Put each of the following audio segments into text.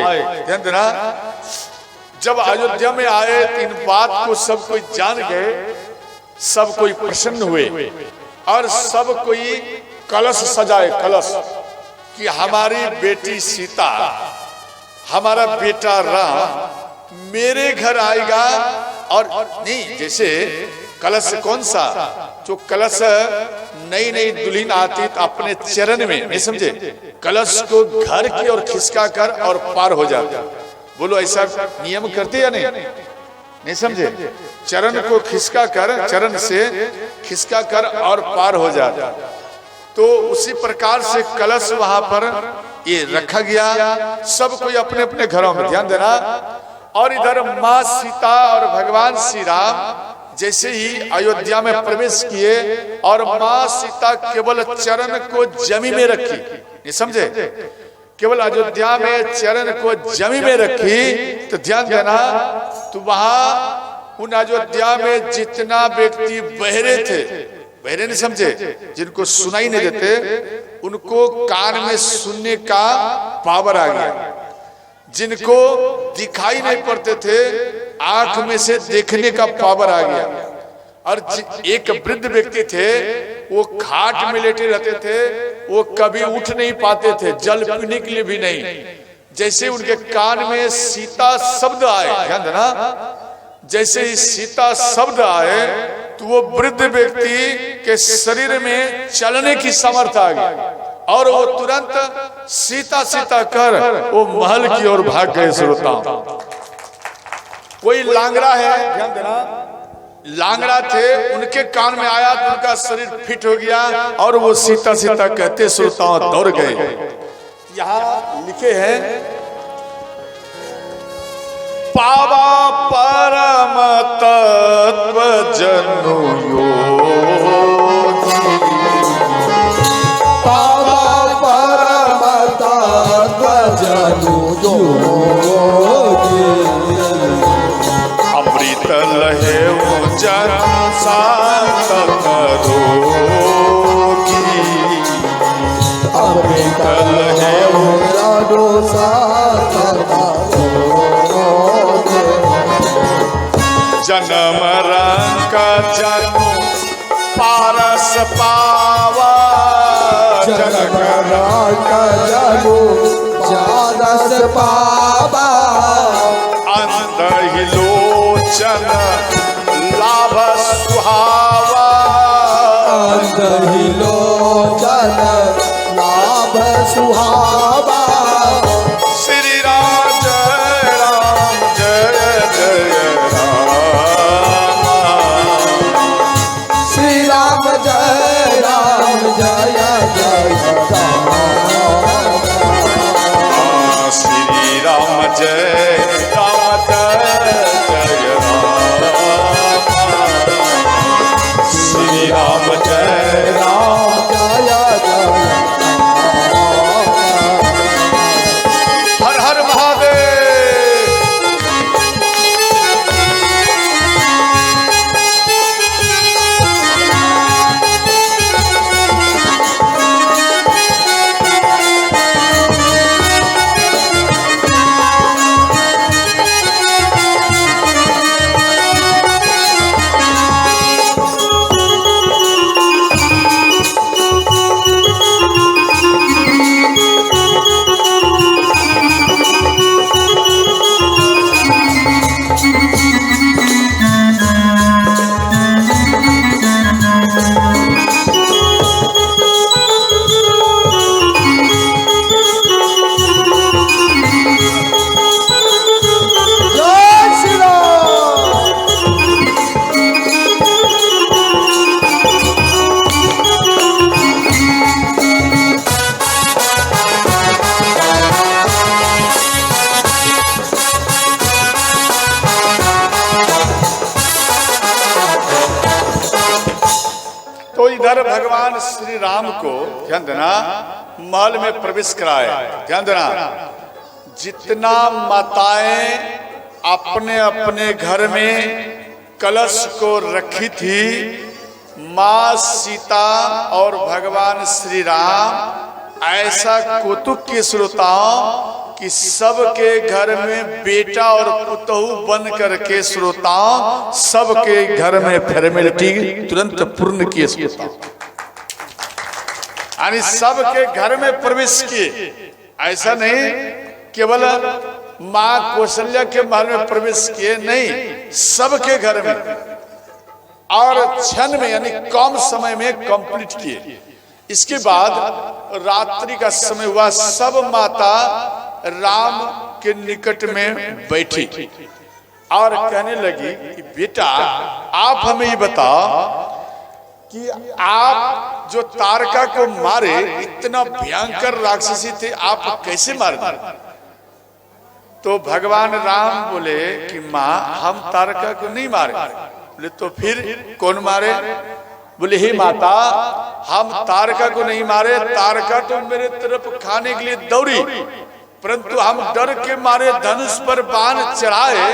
आए। ध्यान देना, जब अयोध्या में आए इन बात को सब कोई जान गए, सब कोई प्रसन्न हुए और सब कोई कलश सजाए, कलश कि हमारी बेटी सीता, हमारा बेटा राम मेरे घर आएगा। और नहीं, जैसे कलश कौन सा, जो कलश नई नई दुल्हन आती तो अपने चरण में, नहीं समझे, कलश को घर की और खिसका कर और पार हो जाता। बोलो ऐसा नियम करते या नहीं? नहीं समझे, चरण को खिसका कर, चरण से खिसका कर और पार हो जाता। तो उसी प्रकार से कलश वहां पर ये रखा गया, सब कोई अपने अपने घरों में। ध्यान देना, और इधर माँ सीता और भगवान श्री राम जैसे ही अयोध्या में प्रवेश किए और माँ सीता केवल चरण को जमी में रखी, नहीं समझे, केवल अयोध्या में चरण को जमी में रखी। तो ध्यान देना, तो वहां उन अयोध्या में जितना व्यक्ति बहरे थे, बहरे नहीं समझे, जिनको सुनाई नहीं देते, उनको कान में सुनने का पावर आ गया। जिनको दिखाई नहीं पड़ते थे, आंख में से देखने का पावर आ गया। और एक वृद्ध व्यक्ति थे, वो खाट में लेटे रहते थे, वो कभी उठ नहीं पाते थे, जल पीने के लिए भी नहीं। जैसे उनके कान में सीता शब्द आए, ध्यान देना, जैसे ही सीता शब्द आए तो वो वृद्ध व्यक्ति के शरीर में चलने की सामर्थ्य आ गई और वो तुरंत सीता सीता कर वो महल की ओर भाग गए। श्रोताओं, कोई लांगड़ा है, ध्यान देना, लांगड़ा थे, उनके कान में आया तो उनका शरीर फिट हो गया और वो सीता सीता कहते श्रोताओं दौड़ गए। यहाँ लिखे हैं, पावा परम तत्व जनु योगी, पावा परम तत्व जनु योगी, अमृत लहे जन शांत करोगी, अमृत लहे जनु शांत करोगी, जन्म रंग जनु पारस पावा, जन्म रंग जनु पारस पावा, अंध ही लोचन लाभ सुहावा, अंध ही लोचन लाभ सुहावा, श्री राम जय राम जय जय राम, श्री राम जय राम जय जय राम, श्री राम जय राम जय जय राम, श्री राम जय राम जय जय हर हर महादेव। तो इधर भगवान श्री राम को ध्यान देना महल में प्रवेश कराया। ध्यान देना, जितना माताएं अपने अपने घर में कलश को रखी थी, माँ सीता और भगवान श्री राम ऐसा कौतुक के श्रोताओं कि सबके घर में बेटा और पुतहु बन करके श्रोताओं सबके घर में फॉर्मेलिटी तुरंत पूर्ण किए श्रोता, यानी सबके घर में प्रवेश किए। ऐसा नहीं केवल मां कौशल्या के महल में प्रवेश किए, नहीं, सबके घर में, और क्षण में यानी कम समय में कंप्लीट किए। इसके बाद रात्रि का समय हुआ, सब माता राम के निकट में बैठी और कहने लगी कि बेटा आप हमें ये बताओ कि आप जो तारका को मारे, इतना भयंकर राक्षसी थे, आप कैसे मार दिए? तो भगवान राम बोले कि माँ हम तारका को नहीं मारे। बोले तो फिर कौन मारे? बोले हे माता हम तारका को नहीं मारे, तारका तो मेरे तरफ खाने के लिए दौड़ी, परंतु हम डर के मारे धनुष पर बाण चढ़ाए,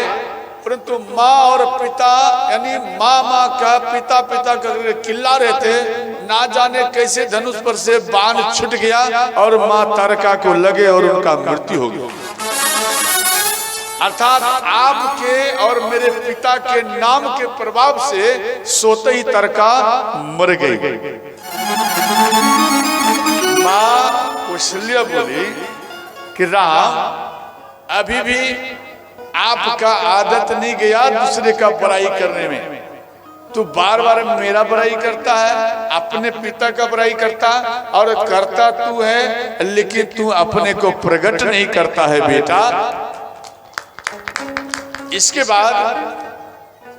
परंतु माँ और पिता यानी माँ का पिता का चिल्ला रहे थे, ना जाने कैसे धनुष पर से बाण छूट गया और माँ तारका को लगे और उनका मृत्यु हो गई। अर्थात आपके और मेरे पिता के नाम के प्रभाव से सोते ही तारका मर गई। माँ कौशल्या बोली कि राम अभी भी आपका आदत नहीं गया दूसरे का बुराई करने में, तू बार बार मेरा बुराई करता है, अपने पिता का बुराई करता, और करता तू है लेकिन तू अपने को प्रकट नहीं करता है बेटा। इसके बाद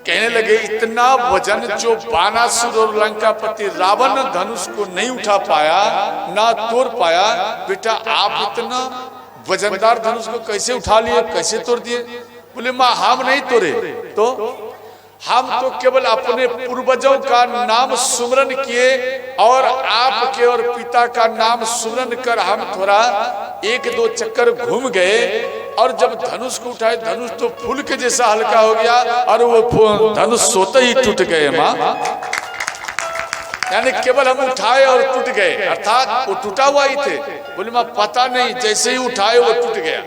कहने लगे इतना वजन जो बानासुर और लंकापति रावण धनुष को नहीं उठा पाया, ना तोड़ पाया, बेटा आप इतना वजनदार धनुष को कैसे उठा लिए, कैसे तोड़ दिए? बोले माँ हम नहीं तोड़े, तो हम तो केवल अपने पूर्वजों का नाम सुमरन किए और आपके और पिता का नाम सुमरन कर हम थोड़ा एक दो चक्कर घूम गए, और जब धनुष को उठाए धनुष तो फूल के जैसा हल्का हो गया और वो धनुष सोते ही टूट गए माँ। यानी केवल हम उठाए और टूट गए, अर्थात वो टूटा हुआ ही थे। बोले माँ पता नहीं, जैसे ही उठाए वो टूट गया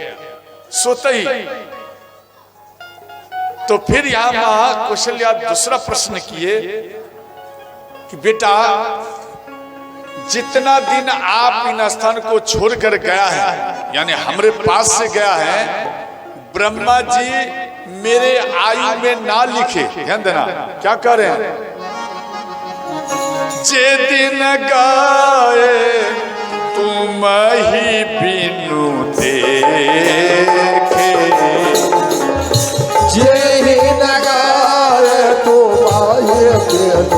सोते ही। तो फिर यहाँ माँ कौशल्या दूसरा प्रश्न किए कि बेटा जितना दिन आप इन स्थान को छोड़कर गया है, यानी हमारे पास से गया है, ब्रह्मा जी मेरे आयु में ना लिखे। ध्यान देना क्या कह रहे हैं, जे दिन गाए तुम ही बिनु देखे, जे दिन गाए तुम ही बिनु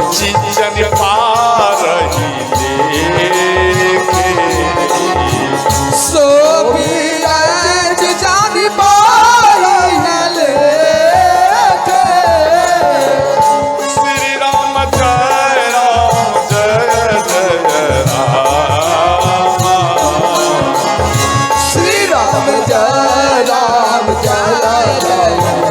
चिंचन पार श्री राम जय राम जय जय राम, श्री राम जय राम जय जय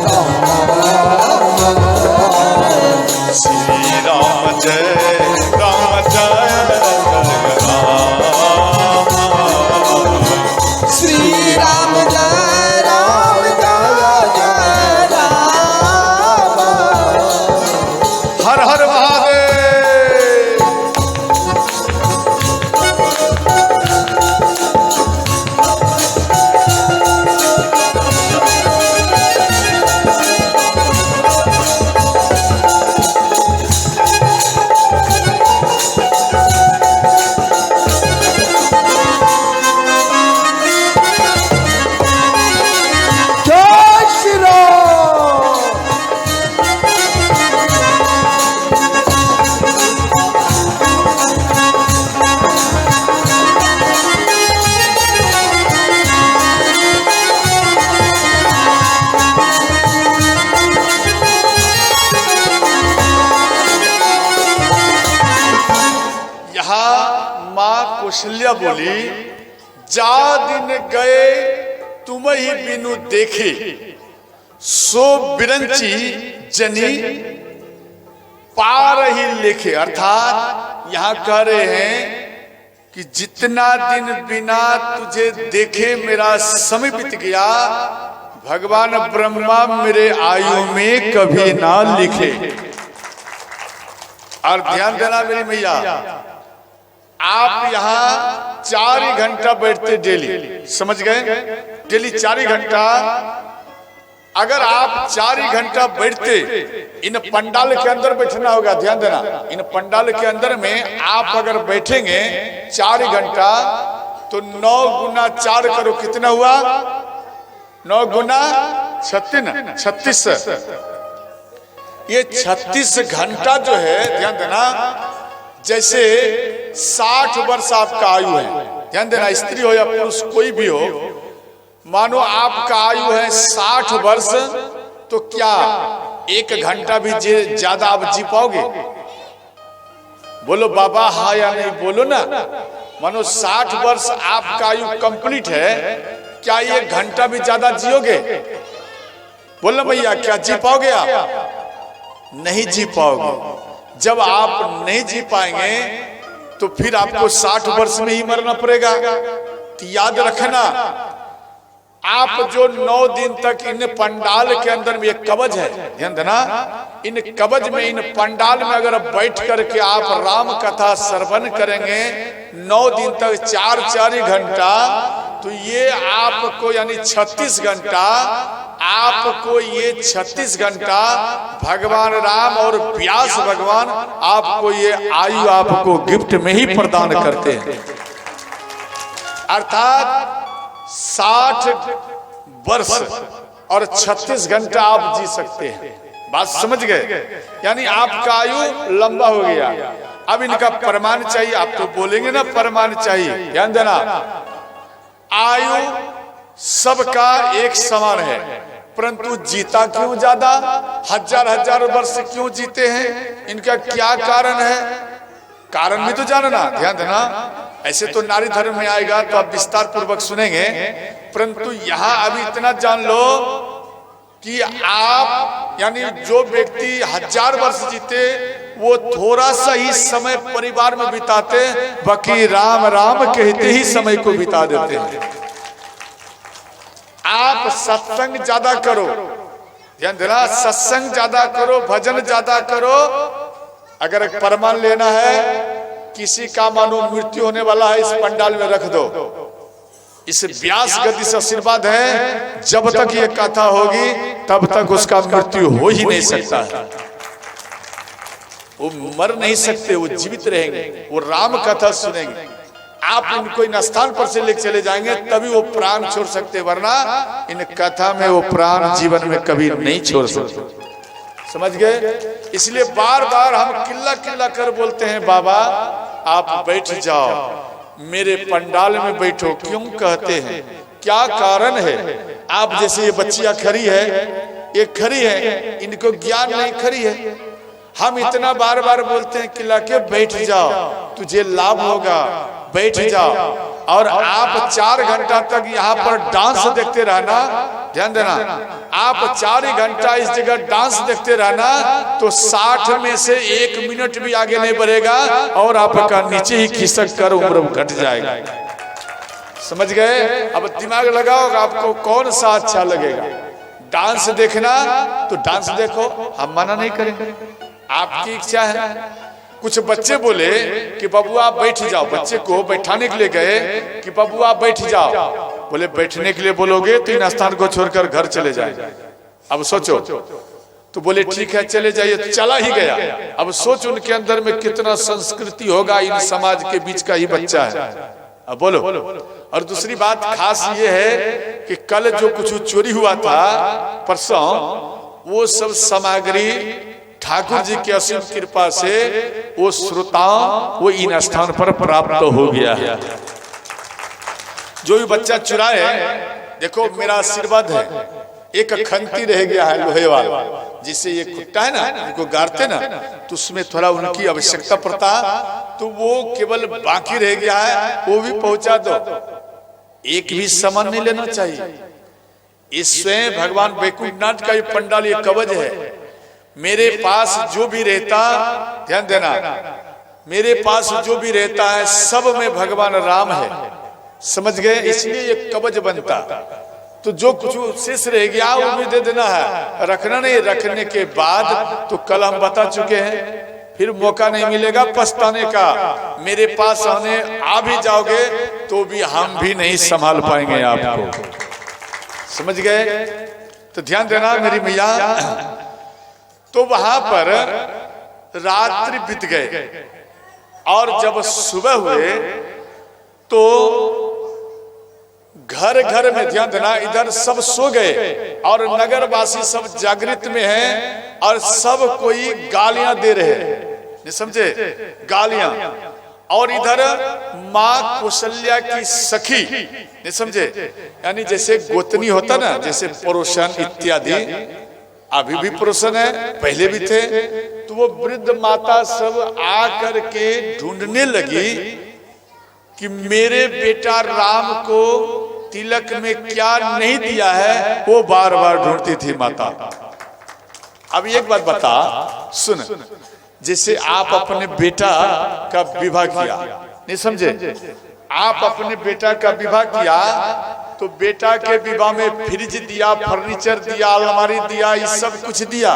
कौशल्या बोली, जा दिन गए तुम ही बिनु देखे, सो बिरंची जनी पार ही लेखे। अर्थात यहां कह रहे हैं कि जितना दिन बिना तुझे देखे मेरा समय बीत गया, भगवान ब्रह्मा मेरे आयु में कभी ना लिखे। और ध्यान देना मेरी मैया, आप यहाँ 4 ही घंटा बैठते डेली, समझ गए? डेली 4 ही घंटा। अगर आप 4 ही घंटा बैठते, इन पंडाल के अंदर बैठना होगा, ध्यान देना, इन पंडाल के अंदर में आप अगर बैठेंगे 4 ही घंटा, तो 9 गुना 4 करो, कितना हुआ? 9 गुना 36। ये 36 घंटा जो है, ध्यान देना, जैसे 60 वर्ष आपका आयु है, ध्यान देना, स्त्री हो या पुरुष कोई भी हो, मानो आपका आयु है 60 वर्ष, तो क्या 1 घंटा भी ज्यादा आप जी पाओगे? बोलो बाबा हाँ या नहीं, बोलो ना। मानो 60 वर्ष आपका आयु कंप्लीट है, क्या 1 घंटा भी ज्यादा जियोगे? बोलो भैया, क्या जी पाओगे आप? नहीं जी पाओगे। जब आप नहीं जी पाएंगे तो फिर आपको 60 वर्ष में ही मरना पड़ेगा। तो याद रखना, आप जो 9 दिन तक इन पंडाल के अंदर में, एक कवच है, ध्यान देना, इन कवच में, इन पंडाल में अगर बैठ करके आप राम कथा श्रवण करेंगे 9 दिन तक 4 घंटा, तो ये आपको यानी 36 घंटा, आपको ये 36 घंटा भगवान राम और व्यास भगवान आपको ये आयु आपको गिफ्ट में ही प्रदान करते हैं। अर्थात 60 वर्ष और 36 घंटा आप जी सकते हैं। बात समझ गए? यानी आपका आयु लंबा हो गया। अब इनका प्रमाण चाहिए, आप तो बोलेंगे ना प्रमाण चाहिए, ध्यान देना। आयु सबका एक समान है, परंतु जीता क्यों ज्यादा, हजार वर्ष क्यों जीते हैं? इनका क्या कारण है? कारण भी तो जानना, ध्यान देना। ऐसे तो नारी धर्म में आएगा तो आप विस्तार पूर्वक सुनेंगे, परंतु यहाँ अभी इतना जान लो कि आप यानी जो व्यक्ति 1000 वर्ष जीते, वो थोड़ा सा ही समय परिवार में बिताते, बाकी राम राम कहते ही समय को बिता देते हैं। आप सत्संग ज्यादा करो, ध्यान देना, सत्संग ज्यादा करो, भजन ज्यादा करो। अगर प्रमाण लेना है, किसी का मानो मृत्यु होने वाला है, इस पंडाल में रख दो। इस व्यास गति से आशीर्वाद है, जब तक ये कथा होगी तब तक उसका मृत्यु हो ही नहीं सकता है। वो मर नहीं सकते, वो जीवित रहेंगे, वो राम कथा सुनेंगे। आप इनको इन स्थान पर से लेकर चले जाएंगे तभी वो प्राण छोड़ सकते, वरना इन कथा में वो प्राण जीवन में कभी नहीं छोड़ सकते। समझ गए? इसलिए बार बार हम किल्ला किल्ला कर बोलते हैं, बाबा आप बैठ जाओ, मेरे पंडाल में बैठो। क्यों कहते हैं? क्या कारण है? आप जैसे ये बच्चियां खड़ी है, ये खड़ी है, इनको ज्ञान नहीं, खड़ी है। हम इतना बार बार बोलते हैं किल्ला के बैठ जाओ, तुझे लाभ होगा, बैठ जाओ। और आप 4 घंटा तक यहाँ पर डांस देखते रहना, ध्यान देना, आप 4 ही घंटा इस जगह डांस देखते रहना, तो 60 में से 1 मिनट भी आगे नहीं बढ़ेगा और आपका नीचे ही खिसक कर उम्र घट जाएगा। समझ गए? अब दिमाग लगाओ, आपको कौन सा अच्छा लगेगा। डांस देखना तो डांस देखो, हम मना नहीं करेंगे, आपकी इच्छा है। कुछ बच्चे बोले कि बाबू आप बैठ जाओ, बच्चे को बैठाने के लिए गए कि बाबू आप बैठ जाओ, बोले बैठने के लिए बोलोगे तो इन स्थान को छोड़कर घर चले जाए। अब सोचो, तो बोले ठीक है चले जाइए, चला ही गया। अब सोच उनके अंदर में कितना संस्कृति होगा, इन समाज के बीच का ही बच्चा है। अब बोलो। और दूसरी बात खास ये है कि कल जो कुछ चोरी हुआ था परसों, वो सब सामग्री ठाकुर जी की असीम कृपा से वो श्रोताओं वो इन स्थान पर प्राप्त हो गया है। जो भी बच्चा चुराए, देखो मेरा आशीर्वाद है, एक खंती रह गया है लोहे वाला, जिससे ये कुत्ता है ना, उनको गाड़ते ना, तो उसमें थोड़ा उनकी आवश्यकता पड़ता, तो वो केवल बाकी रह गया है, वो भी पहुंचा दो। एक भी सामान नहीं लेना चाहिए। इस स्वयं भगवान वैकुंठनाथ का ये पंडाल, ये कवच है। मेरे पास जो भी रहता, ध्यान देना, मेरे पास जो भी रहता है सब में भगवान राम है, समझ गए? इसलिए ये कवच बनता। तो जो कुछ शेष रह गया वो भी दे देना है, रखना नहीं। रखने के बाद तो कल हम बता चुके हैं, फिर मौका नहीं मिलेगा पछताने का। मेरे पास आने आ भी जाओगे तो भी हम भी नहीं संभाल पाएंगे आपको, समझ गए? तो ध्यान देना मेरी मैया। तो वहां पर रात्रि बीत गए और जब सुबह हुए तो घर घर में, ध्यान देना, इधर सब सो गए और नगरवासी सब जागृत में हैं और सब कोई गालियां दे रहे हैं, नहीं समझे? गालियां। और इधर माँ कौशल्या की सखी, नहीं समझे, यानी जैसे गोतनी होता ना, जैसे पड़ोसन इत्यादि, अभी भी पड़ोसन है, पहले भी थे, तो वो वृद्ध माता सब आकर के ढूंढने लगी कि मेरे बेटा राम को तिलक में क्या नहीं दिया है, वो बार बार ढूंढती थी माता। अब एक बात बता, सुन, जैसे आप अपने बेटा का विवाह किया, नहीं समझे, आप अपने बेटा का विवाह किया तो बेटा के विवाह में फ्रिज दिया, फर्नीचर दिया, अलमारी दिया, ये सब कुछ दिया।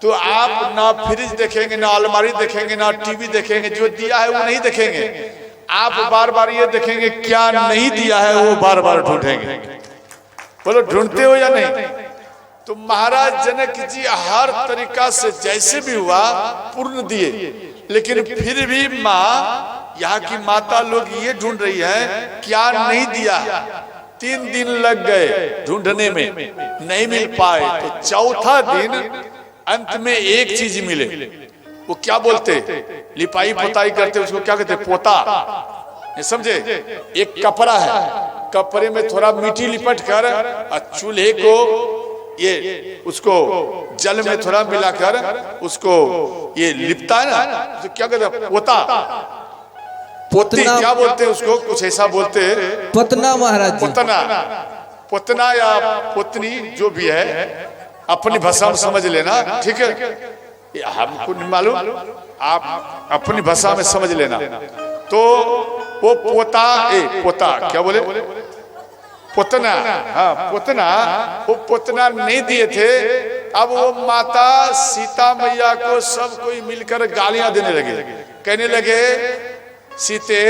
तो आप ना फ्रिज देखेंगे, ना अलमारी देखेंगे, ना टीवी देखेंगे, जो दिया है वो नहीं देखेंगे। आप बार बार ये देखेंगे क्या नहीं दिया है, वो बार बार ढूंढेंगे। बोलो ढूंढते हो या नहीं? तो महाराज जनक जी हर तरीका से जैसे भी हुआ पूर्ण दिए, लेकिन फिर भी माँ, यहाँ की माता लोग ये ढूंढ रही है क्या नहीं दिया। 3 दिन लग गए ढूंढने में, नहीं मिल पाए। तो चौथा दिन अंत में एक चीज मिले। वो क्या बोलते, लिपाई पोताई करते, उसको क्या कहते, पोता, समझे? एक कपड़ा है, कपड़े में थोड़ा मिट्टी लिपट कर और चूल्हे को ये उसको जल में थोड़ा मिलाकर उसको ये लिपता है ना, तो क्या कहते हैं, पोता, पोती, क्या बोलते हैं उसको, कुछ ऐसा बोलते हैं, पतना महाराज, पोतना, पोतना या पोतनी जो भी है, अपनी भाषा में समझ लेना, ठीक है? हमको नहीं मालूम, आप अपनी भाषा में समझ लेना। तो वो पोता, पोता क्या बोले, पोतना, हाँ पोतना, वो पोतना नहीं दिए थे। अब वो माता सीता मैया को सब कोई मिलकर गालियां देने लगे, कहने लगे, सीते,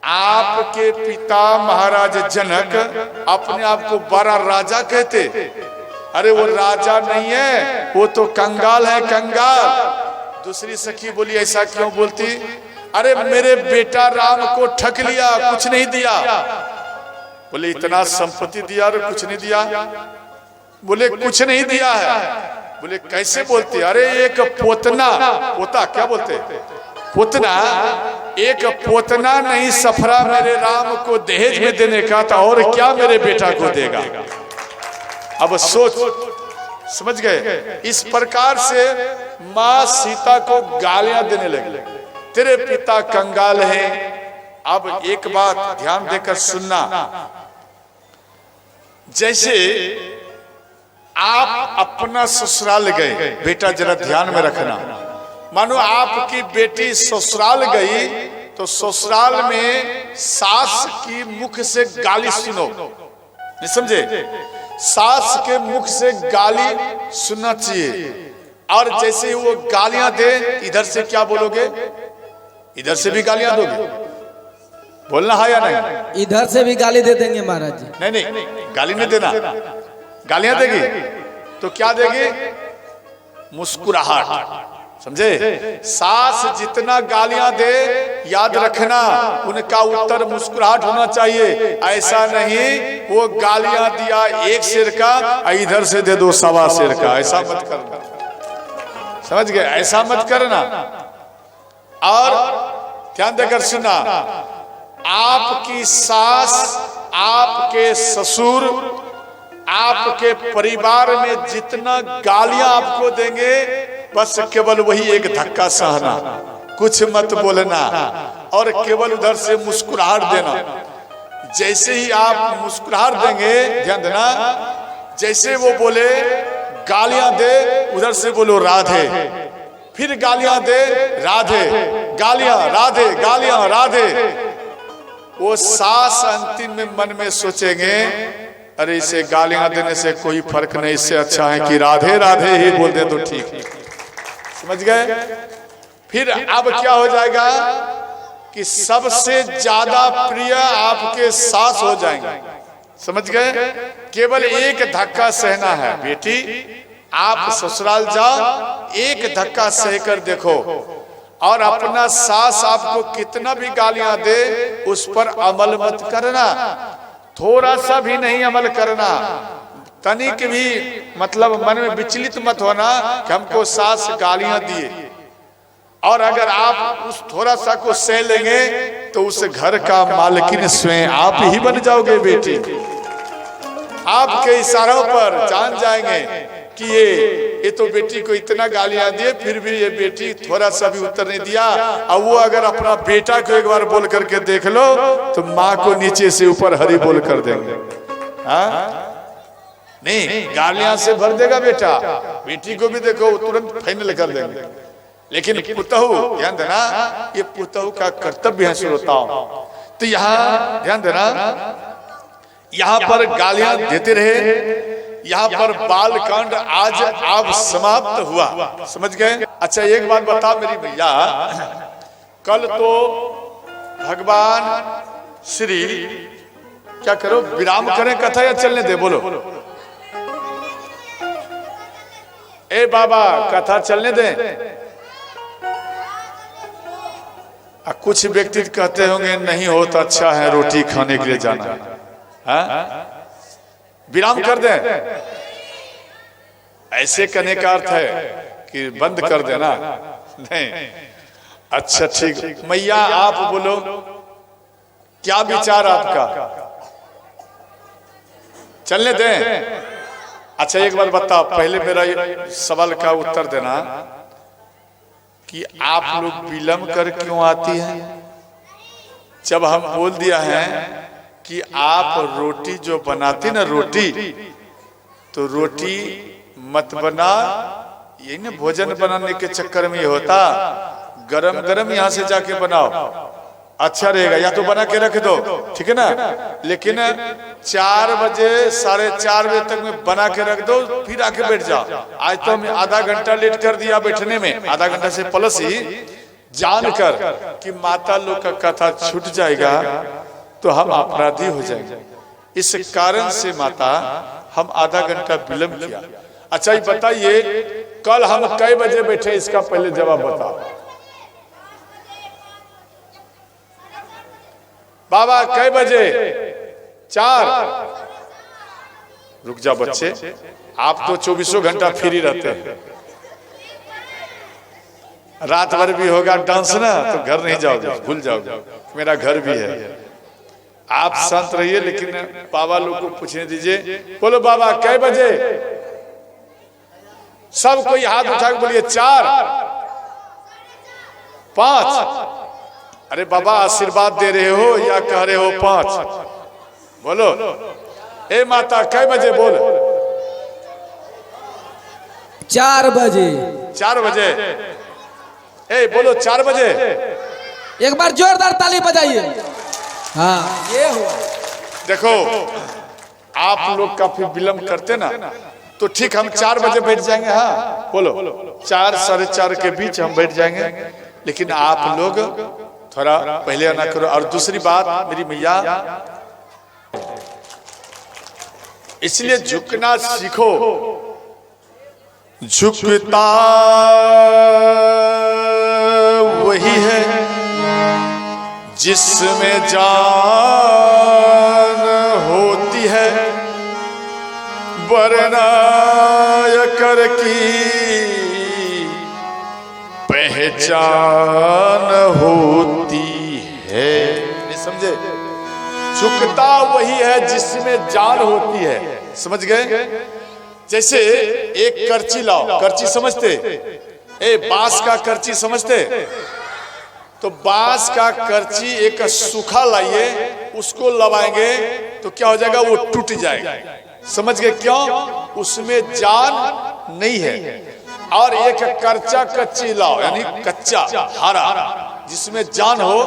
आपके पिता महाराज जनक अपने आप को बड़ा राजा कहते, अरे वो राजा नहीं है, वो तो कंगाल है, कंगाल। दूसरी सखी बोली, ऐसा क्यों बोलती? अरे मेरे बेटा राम को ठग लिया, कुछ नहीं दिया। बोले इतना संपत्ति दिया और कुछ नहीं दिया? बोले कुछ नहीं दिया है। बोले कैसे बोलते? अरे एक पोतना, पोता क्या बोलते, पोतना, एक पोतना नहीं सफरा मेरे राम को दहेज में देने का था, और क्या मेरे बेटा को देगा? अब सोच, समझ गए? इस प्रकार से माँ सीता को गालियां देने लगी, तेरे पिता कंगाल हैं। अब एक बात ध्यान देकर सुनना, जैसे आप अपना ससुराल गए, बेटा जरा ध्यान में रखना, मानो आपकी बेटी ससुराल गई तो ससुराल में सास की मुख से गाली सुनो, नहीं समझे? सास के मुख से गाली सुनना चाहिए। और जैसे वो गालियां दे, इधर से क्या बोलोगे? इधर से भी गालियां दोगे? बोलना है या नहीं? इधर से भी गाली दे देंगे महाराज जी। नहीं नहीं, गाली नहीं देना। गालियां देगी तो क्या देगी? मुस्कुराहट, समझे? सास जितना गालियां दे, याद रखना उनका उत्तर मुस्कुराहट होना चाहिए। ऐसा नहीं वो गालियां दिया 1 शेर का, इधर से दे दो 1.25 शेर का, ऐसा मत करना, समझ गए? ऐसा मत करना। और ध्यान देकर सुना, आपकी सास, आपके ससुर, आपके परिवार में जितना गालियां आपको देंगे बस केवल वही एक धक्का सहना, कुछ मत बोलना और केवल उधर से मुस्कुराहट देना। जैसे ही आप मुस्कुराहट देंगे, ध्यान देना, जैसे वो बोले गालियां दे, उधर से बोलो राधे, फिर गालियां दे राधे, गालियां राधे, गालियां राधे। वो सास अंतिम में मन में सोचेंगे अरे इसे गालियां देने से कोई फर्क नहीं, इससे अच्छा है कि राधे राधे ही बोल दे तो ठीक। समझ गए? फिर अब क्या हो जाएगा कि सबसे ज्यादा प्रिय आपके सास हो जाएंगे। समझ गए? केवल एक धक्का सहना है। बेटी आप ससुराल जाओ, एक धक्का सहकर देखो और अपना सास आपको कितना भी गालियां दे उस पर अमल मत करना, थोड़ा सा भी नहीं अमल करना, तनिक भी मतलब मन में विचलित मत होना कि हमको सास गालियां दिए। और अगर आप उस थोड़ा सा को सह लेंगे तो उस घर का मालकिन स्वयं आप ही बन जाओगे। बेटी आपके इशारों पर जान जाएंगे कि ये तो बेटी को इतना गालियां दिए फिर भी ये बेटी थोड़ा सा भी उत्तर नहीं दिया। अब वो अगर अपना बेटा को एक बार बोल करके देख लो तो माँ को नीचे से ऊपर हरी बोल कर देंगे। नहीं, गालियां से भर देगा बेटा, बेटी को भी देखो तुरंत फाइनल कर देंगे। लेकिन पुतहु, ध्यान देना, ये पुतहु का कर्तव्य है श्रोताओं। तो यहाँ ध्यान देना, यहाँ पर गालियां देते रहे, यहाँ पर बाल कांड आज आप समाप्त हुआ। समझ गए? अच्छा एक बात बता मेरी भैया, कल तो भगवान श्री क्या करो, विराम करें कथा या चलने दे? बोलो ए बाबा, कथा चलने दें? कुछ व्यक्ति कहते होंगे नहीं हो तो अच्छा है, रोटी खाने के लिए जाना है, विराम कर दें। ऐसे कहने का अर्थ है कि बंद कर देना नहीं। अच्छा ठीक, मैया आप बोलो क्या विचार आपका, चलने दें? अच्छा एक बात बताओ, पहले मेरा सवाल का उत्तर देना कि आप लोग विलम्ब कर क्यों आती हैं? जब हम बोल दिया है कि आप रोटी जो बनाती ना रोटी, तो रोटी मत बना, यही ना भोजन बनाने के चक्कर में ये होता, गरम गरम यहाँ से जाके बनाओ, अच्छा रहेगा, या तो बना के रख दो, ठीक है ना। लेकिन 4 बजे 4:30 बजे तक में बना के रख दो, फिर आके बैठ जाओ। आज तो मैं आधा घंटा लेट कर दिया बैठने में, आधा घंटा से प्लस ही, जानकर कि माता लोग का कथा छूट जाएगा तो हम अपराधी हो जाएंगे। इस कारण से माता हम आधा घंटा विलम्ब किया। अच्छा ये बताइए कल हम कई बजे बैठे, इसका पहले जवाब बताओ। बाबा कई बजे? 4। रुक जा बच्चे, आप तो 24 घंटा फ्री रहते हैं, रात भर भी होगा डांस ना तो घर नहीं जाओगे, भूल जाओगे, मेरा घर भी है। आप शांत रहिए, लेकिन बाबा लोग को पूछने दीजिए। बोलो बाबा कई बजे? सब कोई हाथ उठा के बोलिए 4, 5। अरे बाबा आशीर्वाद दे रहे हो या कह रहे हो 5? बोलो ए माता कई बजे? बोल 4 बजे। 4 बजे? ए बोलो 4 बजे। एक बार जोरदार ताली बजाइए। हाँ ये हुआ। देखो आप लोग काफी विलम्ब करते ना, तो ठीक हम 4 बजे बैठ जाएंगे। हाँ बोलो 4 साढ़े 4 के बीच हम बैठ जाएंगे, लेकिन आप लोग थोड़ा पहले आना करो। और दूसरी बात मेरी मैया, इसलिए झुकना सीखो। झुकता वही है जिसमें जान होती है, वरना कर की पहचान होती है। नहीं समझे? झुकता वही है जिसमें जान होती है। समझ गए? जैसे एक करची लाओ, करची समझते? बांस का करची समझते? तो बांस का करची एक सूखा लाइए, उसको लगाएंगे तो क्या हो जाएगा? वो टूट जाएगा। समझ गए? क्यों? उसमें जान नहीं है। और एक कच्चा कच्ची लाओ, यानी कच्चा हरा, जिसमें जान हो,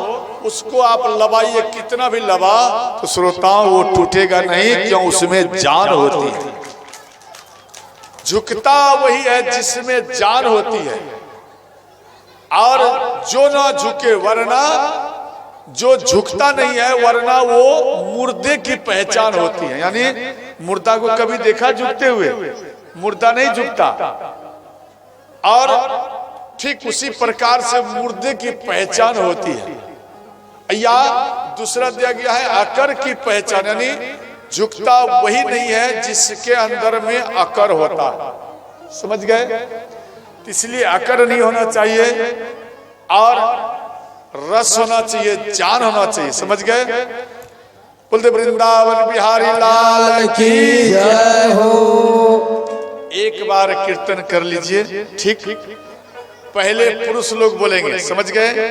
उसको आप लबाइए, कितना भी लबा तो श्रोताओं वो टूटेगा नहीं, क्यों? उसमें जान होती है। झुकता वही है जिसमें जान होती है, और जो ना झुके, वरना जो झुकता नहीं है, वरना वो मुर्दे की पहचान होती है। यानी मुर्दा को कभी देखा झुकते हुए? मुर्दा नहीं झुकता। और ठीक उसी प्रकार से मुर्दे की पहचान होती है। या दूसरा दिया गया है अकर की पहचान, यानी झुकता वही नहीं है जिसके अंदर में अकर होता। समझ गए? इसलिए अकर नहीं होना चाहिए, और रस होना चाहिए, जान होना चाहिए। समझ गए? बोलते वृंदावन बिहारी लाल की जय हो। एक बार कीर्तन कर लीजिए। ठीक, पहले पुरुष लोग बोलेंगे, समझ गए?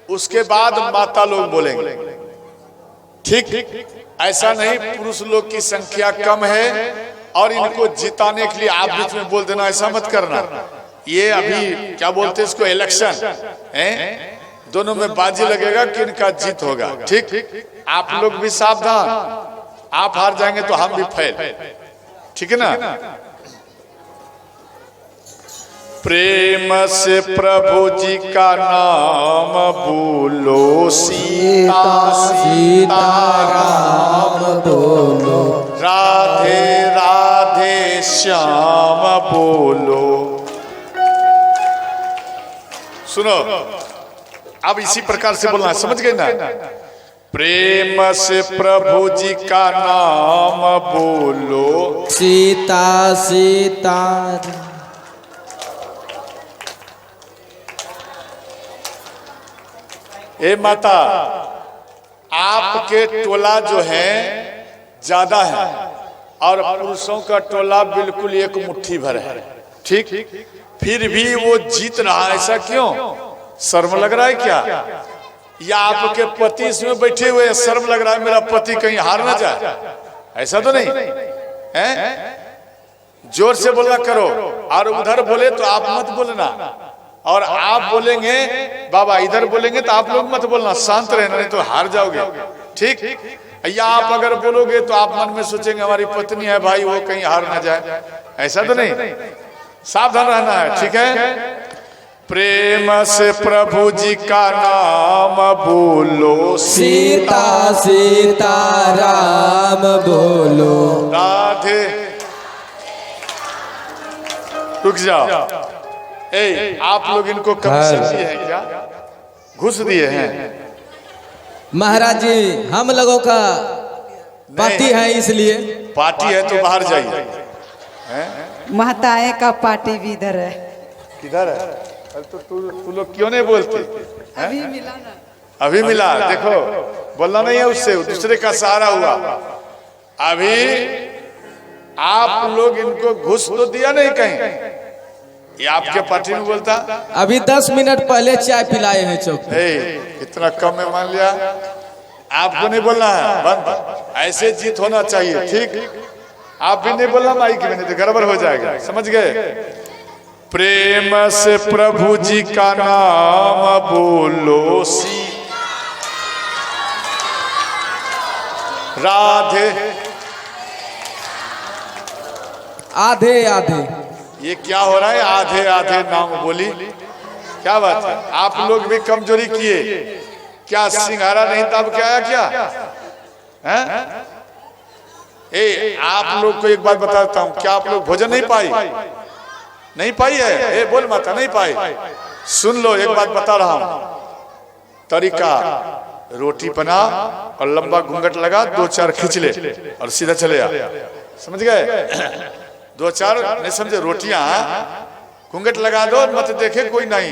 उसके बाद माता लोग बोलेंगे। ठीक, ऐसा नहीं पुरुष लोग की संख्या कम है और इनको जिताने के लिए आप बीच में बोल देना, ऐसा मत करना। ये अभी क्या बोलते हैं इसको, इलेक्शन है, दोनों में बाजी लगेगा कि इनका जीत होगा। ठीक, आप लोग भी सावधान, आप हार जाएंगे तो हम भी फेल। ठीक है ना? प्रेम से प्रभु जी का नाम बोलो, सीता सीता राम बोलो, राधे राधे श्याम बोलो। सुनो, अब इसी प्रकार से बोलना, समझ गए ना? प्रेम से प्रभु जी का नाम बोलो, सीता सीता। ए माता, आपके टोला जो है ज्यादा है और पुरुषों का टोला बिल्कुल एक मुट्ठी भर है। ठीक, फिर भी वो जीत रहा है, ऐसा क्यों? शर्म लग रहा है क्या? या आपके पति इसमें बैठे हुए हैं, शर्म लग रहा है मेरा पति कहीं हार ना जाए? ऐसा तो नहीं है? जोर से बोलना करो, और उधर बोले तो आप मत बोलना, और आप बोलेंगे बाबा इधर बोलेंगे तो आप लोग मत बोलना, शांत रहना, नहीं तो हार जाओगे। ठीक, या आप अगर बोलोगे तो आप मन में सोचेंगे हमारी पत्नी है भाई, वो कहीं हार ना जाए, ऐसा तो नहीं। सावधान रहना है। ठीक है? प्रेम से प्रभु जी का नाम बोलो, सीता सीता राम बोलो, राधे। रुक जाओ, आप लोग इनको कमीशन दिए हैं क्या? घुस दिए हैं? महाराज जी हम लोगों का पार्टी है, इसलिए। पार्टी है तो बाहर जाइए। महताए का पार्टी भी इधर है। किधर है? अरे तो तू लोग क्यों नहीं बोलते? अभी मिला ना, अभी मिला। देखो, बोलना नहीं है उससे, दूसरे का सहारा हुआ। अभी आप लोग इनको घुस तो दिया नहीं कहीं, ये आपके पार्टी में बोलता। अभी 10 मिनट पहले चाय पिलाए हैं चौक पे। कितना कम में मान लिया। आपको नहीं बोलना है, बंद। ऐसे जीत होना चाहिए। ठीक, आप भी नहीं बोलना माइक में, नहीं तो गड़बड़ हो जाएगा। समझ गए? प्रेम से प्रभु जी का नाम बोलो, सी राधे। आधे आधे ये क्या हो रहा है? आधे आधे नाम बोली, क्या बात है? आप लोग भी कमजोरी किए क्या? सिंघारा नहीं तब क्या आया क्या है? आप लोग को एक बात बताता हूँ, क्या आप लोग भोजन नहीं पाई है? बोल माता, नहीं पाई? सुन लो, एक बात बता रहा हूँ तरीका। रोटी बना और लंबा घूंघट लगा, 2-4 खींच ले और सीधा चले आ। समझ गए? 2-4 नहीं समझे? रोटियां घूंघट लगा दो, मत देखे कोई नहीं,